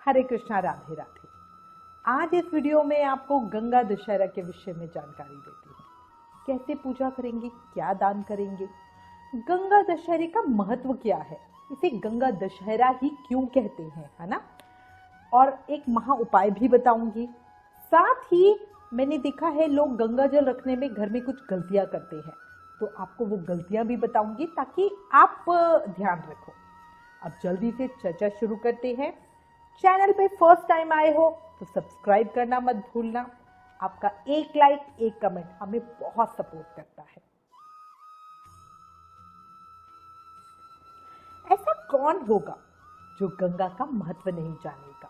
हरे कृष्णा, राधे राधे। आज इस वीडियो में आपको गंगा दशहरा के विषय में जानकारी देती हूँ। कैसे पूजा करेंगे, क्या दान करेंगे, गंगा दशहरे का महत्व क्या है, इसे गंगा दशहरा ही क्यों कहते हैं, है ना। और एक महा उपाय भी बताऊंगी। साथ ही मैंने देखा है लोग गंगा जल रखने में घर में कुछ गलतियां करते हैं, तो आपको वो गलतियां भी बताऊंगी ताकि आप ध्यान रखो। अब जल्दी से चर्चा शुरू करते हैं। चैनल पे फर्स्ट टाइम आए हो तो सब्सक्राइब करना मत भूलना। आपका एक लाइक, एक कमेंट हमें बहुत सपोर्ट करता है। ऐसा कौन होगा जो गंगा का महत्व नहीं जानेगा।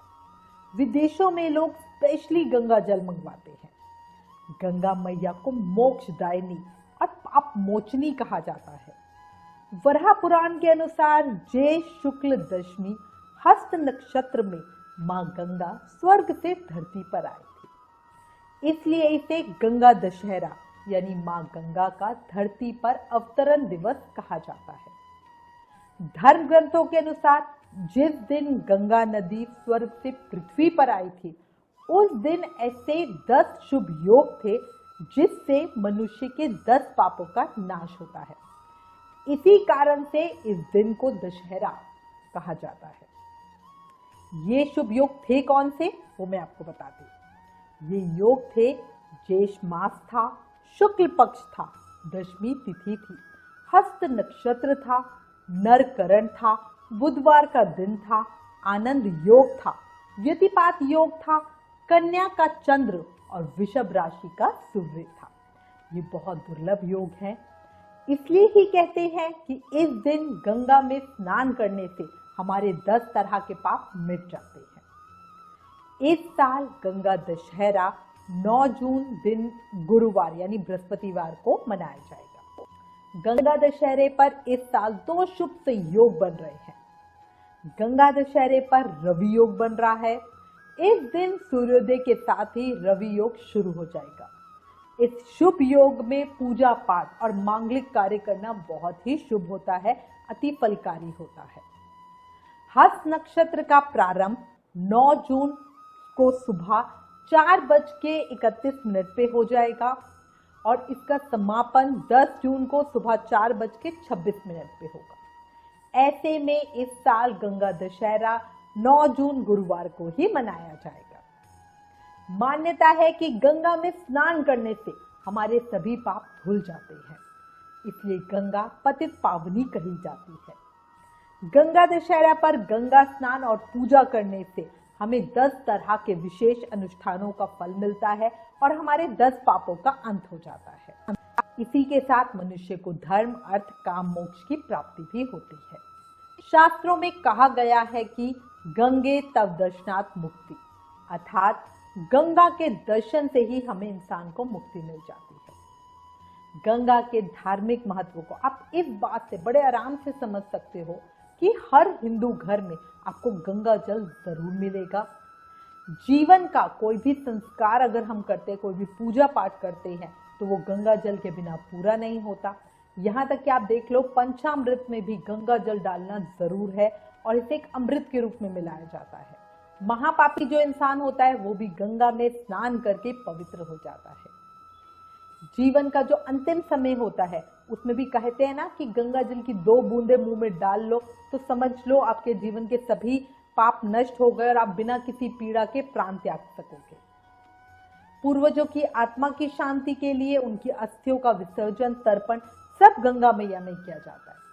विदेशों में लोग स्पेशली गंगा जल मंगवाते हैं। गंगा मैया को मोक्षदायिनी और पाप मोचनी कहा जाता है। वराह पुराण के अनुसार ज्येष्ठ शुक्ल दशमी हस्त नक्षत्र में मां गंगा स्वर्ग से धरती पर आई थी, इसलिए इसे गंगा दशहरा यानी मां गंगा का धरती पर अवतरण दिवस कहा जाता है। धर्म ग्रंथों के अनुसार जिस दिन गंगा नदी स्वर्ग से पृथ्वी पर आई थी, उस दिन ऐसे 10 शुभ योग थे जिससे मनुष्य के 10 पापों का नाश होता है। इसी कारण से इस दिन को दशहरा कहा जाता है। ये शुभ योग थे कौन से, वो मैं आपको बताती हूँ। ये योग थे, ज्येष्ठ मास था, शुक्ल पक्ष था, दशमी तिथि थी, हस्त नक्षत्र था, नरकरण था, बुधवार का दिन था, आनंद योग था, व्यतिपात योग था, कन्या का चंद्र और वृषभ राशि का सूर्य था। ये बहुत दुर्लभ योग है, इसलिए ही कहते हैं कि इस दिन गंगा में स्नान करने से हमारे 10 तरह के पाप मिट जाते हैं। इस साल गंगा दशहरा 9 जून दिन गुरुवार यानी बृहस्पतिवार को मनाया जाएगा। गंगा दशहरे पर इस साल 2 शुभ संयोग बन रहे हैं। गंगा दशहरे पर रवि योग बन रहा है। इस दिन सूर्योदय के साथ ही रवि योग शुरू हो जाएगा। इस शुभ योग में पूजा पाठ और मांगलिक कार्य करना बहुत ही शुभ होता है, अति फलकारी होता है। हस्त नक्षत्र का प्रारंभ 9 जून को सुबह 4:31 पे हो जाएगा और इसका समापन 10 जून को सुबह 4:26 पे होगा। ऐसे में इस साल गंगा दशहरा 9 जून गुरुवार को ही मनाया जाएगा। मान्यता है कि गंगा में स्नान करने से हमारे सभी पाप धुल जाते हैं, इसलिए गंगा पतित पावनी कही जाती है। गंगा दशहरा पर गंगा स्नान और पूजा करने से हमें 10 तरह के विशेष अनुष्ठानों का फल मिलता है और हमारे 10 पापों का अंत हो जाता है। इसी के साथ मनुष्य को धर्म, अर्थ, काम, मोक्ष की प्राप्ति भी होती है। शास्त्रों में कहा गया है कि गंगे तव दर्शनात् मुक्ति, अर्थात गंगा के दर्शन से ही हमें इंसान को मुक्ति मिल जाती है। गंगा के धार्मिक महत्व को आप इस बात से बड़े आराम से समझ सकते हो कि हर हिंदू घर में आपको गंगा जल जरूर मिलेगा। जीवन का कोई भी संस्कार अगर हम करते हैं, कोई भी पूजा पाठ करते हैं, तो वो गंगा जल के बिना पूरा नहीं होता। यहाँ तक कि आप देख लो, पंचामृत में भी गंगा जल डालना जरूर है और इसे एक अमृत के रूप में मिलाया जाता है। महापापी जो इंसान होता है वो भी गंगा में स्नान करके पवित्र हो जाता है। जीवन का जो अंतिम समय होता है उसमें भी कहते हैं ना कि गंगा जल की 2 बूंदे मुंह में डाल लो तो समझ लो आपके जीवन के सभी पाप नष्ट हो गए और आप बिना किसी पीड़ा के प्राण त्याग सकोगे। पूर्वजों की आत्मा की शांति के लिए उनकी अस्थियों का विसर्जन, तर्पण सब गंगा मैया में किया जाता है।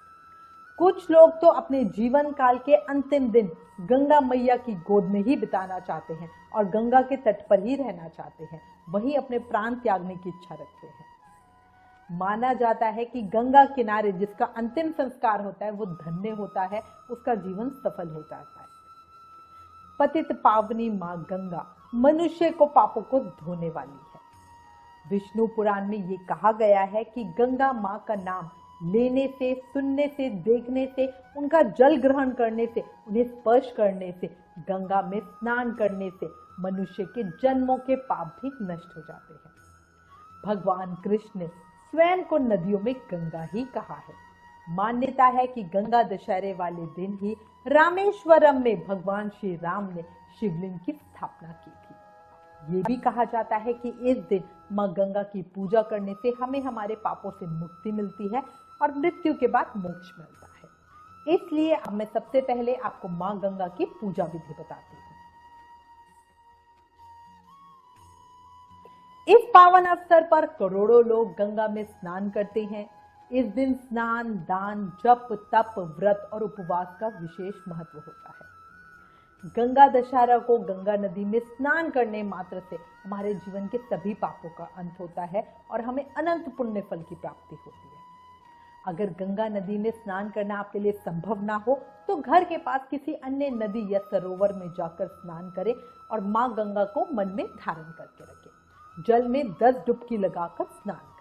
कुछ लोग तो अपने जीवन काल के अंतिम दिन गंगा मैया की गोद में ही बिताना चाहते हैं और गंगा के तट पर ही रहना चाहते हैं, वहीं अपने प्राण त्यागने की इच्छा रखते हैं। माना जाता है कि गंगा किनारे जिसका अंतिम संस्कार होता है वो धन्य होता है, उसका जीवन सफल हो जाता है। पतित पावनी मां गंगा मनुष्य को पापों को धोने वाली है। विष्णु पुराण में ये कहा गया है कि गंगा मां का नाम लेने से, सुनने से, देखने से, उनका जल ग्रहण करने से, उन्हें स्पर्श करने से, गंगा में स्नान करने से मनुष्य के जन्मों के पाप भी नष्ट हो जाते हैं। भगवान कृष्ण ने स्वयं को नदियों में गंगा ही कहा है। मान्यता है कि गंगा दशहरे वाले दिन ही रामेश्वरम में भगवान श्री राम ने शिवलिंग की स्थापना की थी। ये भी कहा जाता है कि इस दिन मां गंगा की पूजा करने से हमें हमारे पापों से मुक्ति मिलती है और मृत्यु के बाद मोक्ष मिलता है। इसलिए अब मैं सबसे पहले आपको मां गंगा की पूजा विधि बताती हूँ। इस पावन अवसर पर करोड़ों लोग गंगा में स्नान करते हैं। इस दिन स्नान, दान, जप, तप, व्रत और उपवास का विशेष महत्व होता है। गंगा दशहरा को गंगा नदी में स्नान करने मात्र से हमारे जीवन के सभी पापों का अंत होता है और हमें अनंत पुण्य फल की प्राप्ति होती है। अगर गंगा नदी में स्नान करना आपके लिए संभव ना हो तो घर के पास किसी अन्य नदी या सरोवर में जाकर स्नान करें और मां गंगा को मन में धारण करके रखें। जल में 10 डुबकी लगाकर स्नान करें।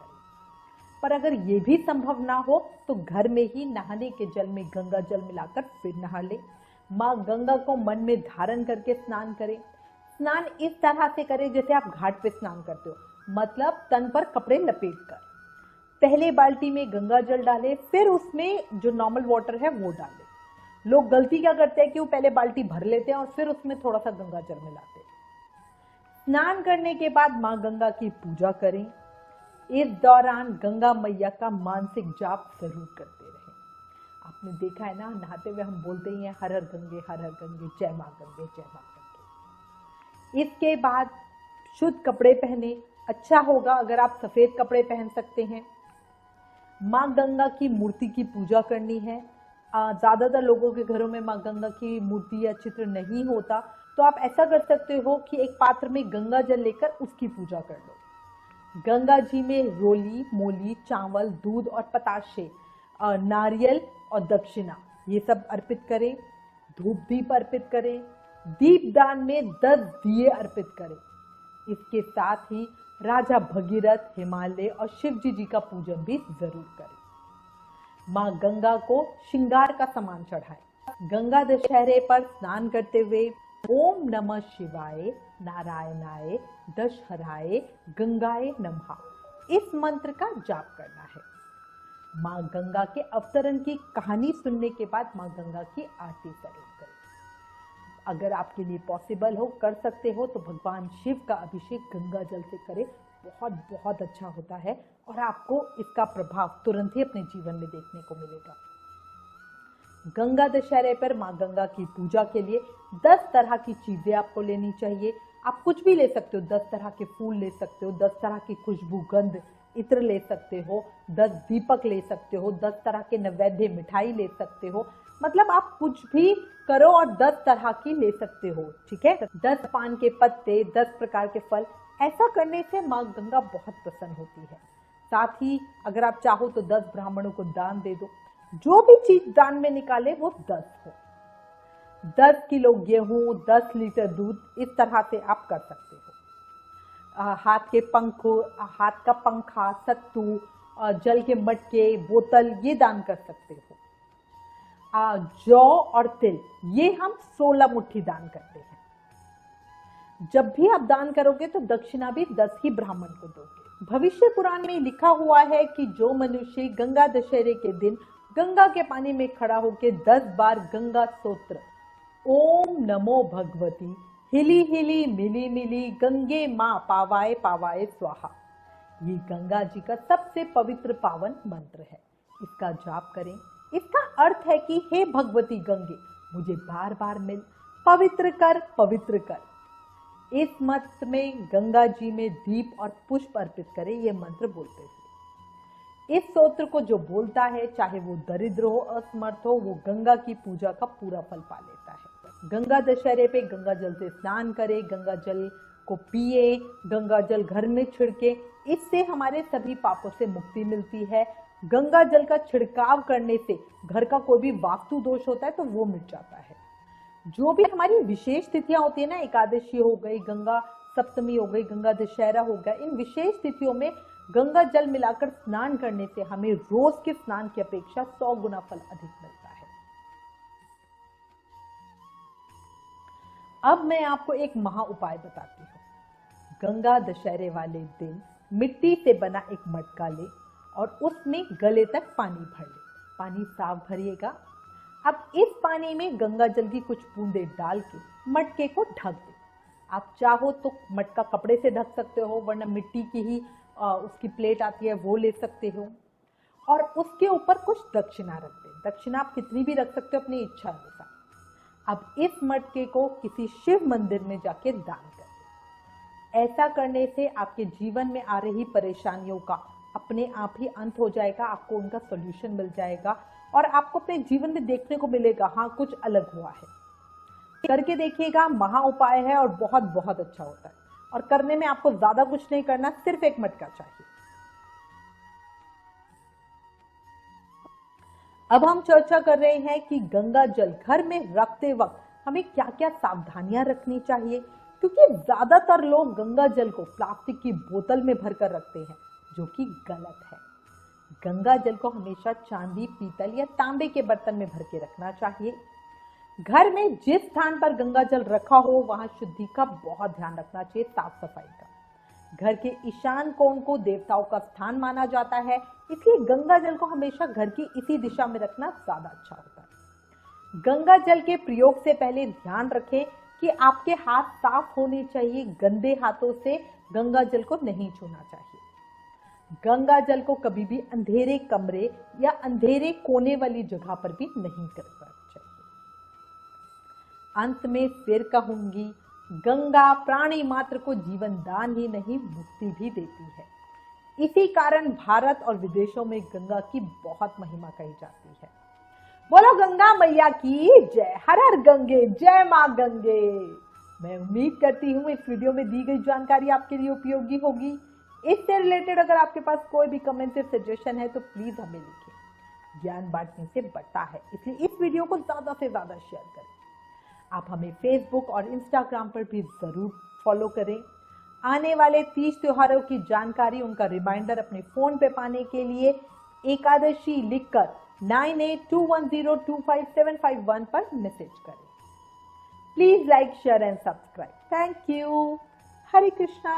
पर अगर ये भी संभव ना हो तो घर में ही नहाने के जल में गंगा जल मिलाकर फिर नहा लें। मां गंगा को मन में धारण करके स्नान करें। स्नान इस तरह से करें जैसे आप घाट पे स्नान करते हो, मतलब तन पर कपड़े लपेट कर। पहले बाल्टी में गंगा जल डालें, फिर उसमें जो नॉर्मल वाटर है वो डालें। लोग गलती क्या करते हैं कि वो पहले बाल्टी भर लेते हैं और फिर उसमें थोड़ा सा गंगा जल मिलाते हैं। स्नान करने के बाद मां गंगा की पूजा करें। इस दौरान गंगा मैया का मानसिक जाप जरूर करते रहें। आपने देखा है ना, नहाते हुए हम बोलते ही हैं हर हर गंगे, जय मां गंगे, जय मां गंगे। इसके बाद शुद्ध कपड़े पहने। अच्छा होगा अगर आप सफेद कपड़े पहन सकते हैं। मां गंगा की मूर्ति की पूजा करनी है। ज्यादातर लोगों के घरों में मां गंगा की मूर्ति या चित्र नहीं होता, तो आप ऐसा कर सकते हो कि एक पात्र में गंगा जल लेकर उसकी पूजा कर लो। गंगा जी में रोली, मोली, चावल, दूध और पताशे, नारियल और दक्षिणा ये सब अर्पित करें। धूप दीप अर्पित करें। दीपदान में 10 दिए अर्पित करें। इसके साथ ही राजा भगीरथ, हिमालय और शिव जी का पूजन भी जरूर करें। मां गंगा को श्रृंगार का सामान चढ़ाएं। गंगा दशहरे पर स्नान करते हुए ओम नमः शिवाय, नारायणाय, दशहराय, गंगाए नमः इस मंत्र का जाप करना है। मां गंगा के अवतरण की कहानी सुनने के बाद मां गंगा की आरती जरूर करें। अगर आपके लिए पॉसिबल हो, कर सकते हो, तो भगवान शिव का अभिषेक गंगा जल से करें। बहुत बहुत अच्छा होता है और आपको इसका प्रभाव तुरंत ही अपने जीवन में देखने को मिलेगा। गंगा दशहरे पर मां गंगा की पूजा के लिए 10 तरह की चीजें आपको लेनी चाहिए। आप कुछ भी ले सकते हो। 10 तरह के फूल ले सकते हो, 10 तरह की खुशबू गंध इत्र ले सकते हो, 10 दीपक ले सकते हो, 10 तरह के नैवेद्य मिठाई ले सकते हो। मतलब आप कुछ भी करो और 10 तरह की ले सकते हो, ठीक है। 10 पान के पत्ते, 10 प्रकार के फल। ऐसा करने से मां गंगा बहुत प्रसन्न होती है। साथ ही अगर आप चाहो तो 10 ब्राह्मणों को दान दे दो। जो भी चीज दान में निकाले वो 10 हो। 10 किलो गेहूं, 10 लीटर दूध, इस तरह से आप कर सकते हो। हाथ के पंख, हाथ का पंखा, सत्तू, जल के मटके, बोतल, ये दान कर सकते हो। जौ और तिल, ये हम 16 मुट्ठी दान करते हैं। जब भी आप दान करोगे तो दक्षिणा भी 10 ही ब्राह्मण को दोगे। भविष्य पुराण में लिखा हुआ है कि जो मनुष्य गंगा दशहरे के दिन गंगा के पानी में खड़ा होकर 10 बार गंगा स्तोत्र ओम नमो भगवती हिली हिली मिली मिली गंगे मां पावाए पावाए स्वाहा, ये गंगा जी का सबसे पवित्र पावन मंत्र है। इसका जाप करें। इसका अर्थ है कि हे भगवती गंगे, मुझे बार बार मिल, पवित्र कर, पवित्र कर। इस मंत्र में गंगा जी में दीप और पुष्प अर्पित करें, ये मंत्र बोलते हुए। इस स्तोत्र को जो बोलता है, चाहे वो दरिद्र हो, असमर्थ हो, वो गंगा की पूजा का पूरा फल पा लेता है। गंगा दशहरे पे गंगा जल से स्नान करें, गंगा जल को पिए, गंगा जल घर में छिड़के। इससे हमारे सभी पापों से मुक्ति मिलती है। गंगा जल का छिड़काव करने से घर का कोई भी वास्तु दोष होता है तो वो मिट जाता है। जो भी हमारी विशेष तिथियां होती है ना, एकादशी हो गई, गंगा सप्तमी हो गई, गंगा दशहरा हो गया, इन विशेष तिथियों में गंगा जल मिलाकर स्नान करने से हमें रोज के स्नान की अपेक्षा 100 गुना फल अधिक मिलता है। अब मैं आपको एक महा उपाय बताती हूँ। गंगा दशहरे वाले दिन मिट्टी से बना एक मटका ले और उसमें गले तक पानी भर ले। पानी साफ भरिएगा। अब इस पानी में गंगा जल की कुछ बूंदें डाल के मटके को ढक दें। आप चाहो तो मटका कपड़े से ढक सकते हो, वरना मिट्टी की ही उसकी प्लेट आती है वो ले सकते हो। और उसके ऊपर कुछ दक्षिणा रख दें। दक्षिणा आप कितनी भी रख सकते हो अपनी इच्छा अनुसार। अब इस मटके को किसी शिव मंदिर में जाके दान कर दें। ऐसा करने से आपके जीवन में आ रही परेशानियों का अपने आप ही अंत हो जाएगा, आपको उनका सॉल्यूशन मिल जाएगा और आपको अपने जीवन में देखने को मिलेगा हाँ कुछ अलग हुआ है। करके देखिएगा, महा उपाय है और बहुत बहुत अच्छा होता है। और करने में आपको ज्यादा कुछ नहीं करना, सिर्फ एक मटका चाहिए। अब हम चर्चा कर रहे हैं कि गंगा जल घर में रखते वक्त हमें क्या क्या सावधानियां रखनी चाहिए, क्योंकि ज्यादातर लोग गंगा जल को प्लास्टिक की बोतल में भरकर रखते हैं, जो कि गलत है। गंगा जल को हमेशा चांदी, पीतल या तांबे के बर्तन में भर के रखना चाहिए। घर में जिस स्थान पर गंगा जल रखा हो वहां शुद्धि का बहुत ध्यान रखना चाहिए, साफ सफाई का। घर के ईशान कोण को देवताओं का स्थान माना जाता है, इसलिए गंगा जल को हमेशा घर की इसी दिशा में रखना ज्यादा अच्छा होता है। गंगा जल के प्रयोग से पहले ध्यान रखें कि आपके हाथ साफ होने चाहिए। गंदे हाथों से गंगा जल को नहीं छूना चाहिए। गंगा जल को कभी भी अंधेरे कमरे या अंधेरे कोने वाली जगह पर भी नहीं करना चाहिए। अंत में फिर कहूंगी, गंगा प्राणी मात्र को जीवन दान ही नहीं मुक्ति भी देती है। इसी कारण भारत और विदेशों में गंगा की बहुत महिमा कही जाती है। बोलो गंगा मैया की जय। हर हर गंगे, जय मां गंगे। मैं उम्मीद करती हूँ इस वीडियो में दी गई जानकारी आपके लिए उपयोगी होगी। इससे रिलेटेड अगर आपके पास कोई भी कमेंट या सजेशन है तो प्लीज हमें लिखें। ज्ञान बांटने से बढ़ता है, इसलिए इस वीडियो को ज्यादा से ज्यादा शेयर करें। आप हमें फेसबुक और इंस्टाग्राम पर भी जरूर फॉलो करें। आने वाले तीज त्योहारों की जानकारी, उनका रिमाइंडर अपने फोन पे पाने के लिए एकादशी लिखकर 9821025751 पर मैसेज करें। Please like, share and subscribe. Thank you. Hare Krishna.